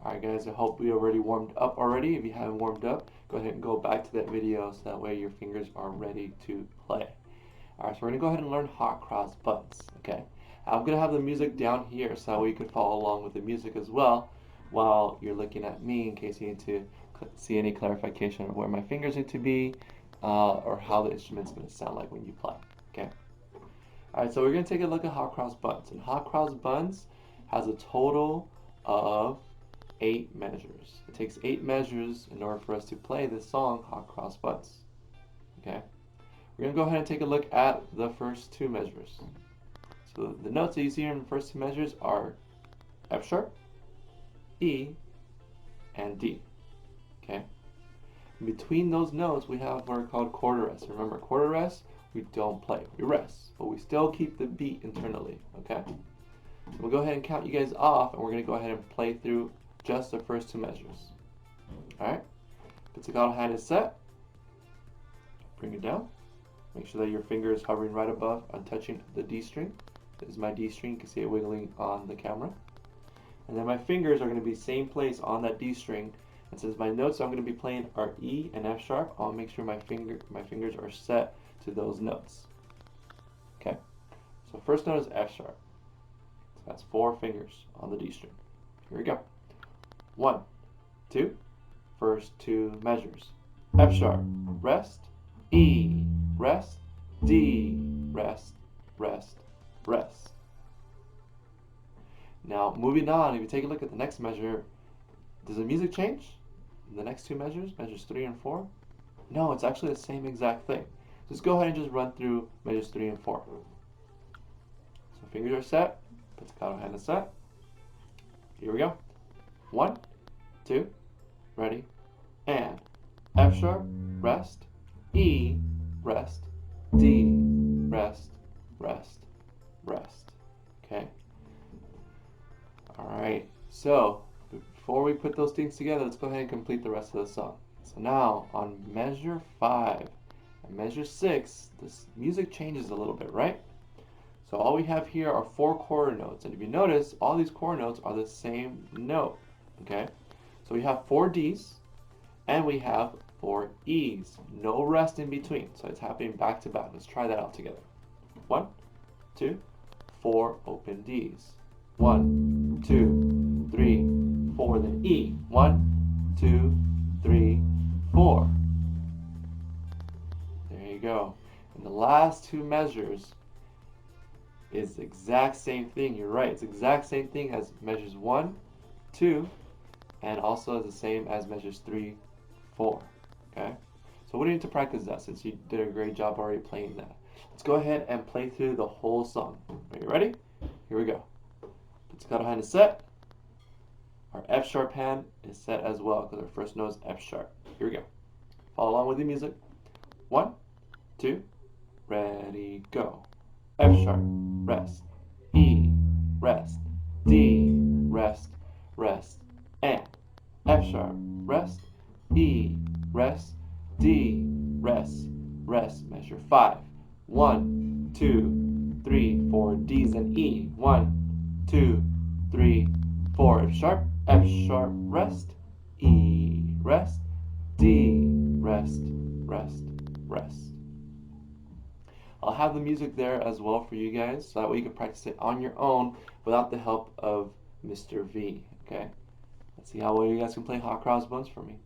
Alright guys, I hope we already warmed up already. If you haven't warmed up, go ahead and go back to that video so that way your fingers are ready to play. Alright, so we're going to go ahead and learn Hot Cross Buns, okay? I'm going to have the music down here so that way you can follow along with the music as well while you're looking at me in case you need to see any clarification of where my fingers need to be or how the instrument's going to sound like when you play, okay? Alright, so we're going to take a look at Hot Cross Buns. And Hot Cross Buns has a total of 8 measures. It takes 8 measures in order for us to play this song, Hot Cross Buns. Okay? We're going to go ahead and take a look at the first 2 measures. So the notes that you see here in the first 2 measures are F sharp, E, and D. Okay? In between those notes, we have what are called quarter rests. Remember, quarter rests, we don't play. We rest, but we still keep the beat internally. Okay? So we'll go ahead and count you guys off, and we're going to go ahead and play through just the first 2 measures. Alright? Pizzicato hand is set. Bring it down. Make sure that your finger is hovering right above and touching the D string. This is my D string. You can see it wiggling on the camera. And then my fingers are going to be same place on that D string. And since my notes I'm going to be playing are E and F sharp, I'll make sure my fingers are set to those notes. Okay? So first note is F sharp. So that's 4 fingers on the D string. Here we go. 1, 2, first 2 measures. F sharp, rest, E, rest, D, rest, rest, rest. Now moving on, if you take a look at the next measure, does the music change? The next 2 measures, measures 3 and 4? No, it's actually the same exact thing. Just go ahead and just run through measures 3 and 4. So fingers are set, pizzicato hand is set. Here we go. 1, 2, ready, and F sharp, rest, E, rest, D, rest, rest, rest. Okay? Alright, so before we put those things together, let's go ahead and complete the rest of the song. So now, on measure 5 and measure 6, this music changes a little bit, right? So all we have here are 4 quarter notes, and if you notice, all these quarter notes are the same note, okay? So we have 4 Ds, and we have 4 E's. No rest in between, so it's happening back to back. Let's try that out together. 1, 2, 4 open Ds. 1, 2, 3, 4, then E. 1, 2, 3, 4. There you go. And the last 2 measures is the exact same thing. You're right. It's the exact same thing as measures 1, 2, and also the same as measures 3, 4. Okay? So we need to practice that since you did a great job already playing that. Let's go ahead and play through the whole song. Are you ready? Here we go. Pizzicato hand is set. Our F sharp hand is set as well because our first note is F sharp. Here we go. Follow along with the music. 1, 2, ready, go. F sharp, rest, E, rest, D, rest, rest, and F sharp, rest, E, rest, D, rest, rest. Measure 5. 1, 2, 3, 4 D's and E. 1, 2, 3, 4 F sharp, rest, E, rest, D, rest, rest, rest. I'll have the music there as well for you guys so that way you can practice it on your own without the help of Mr. V. Okay? Let's see how well you guys can play Hot Cross Buns for me.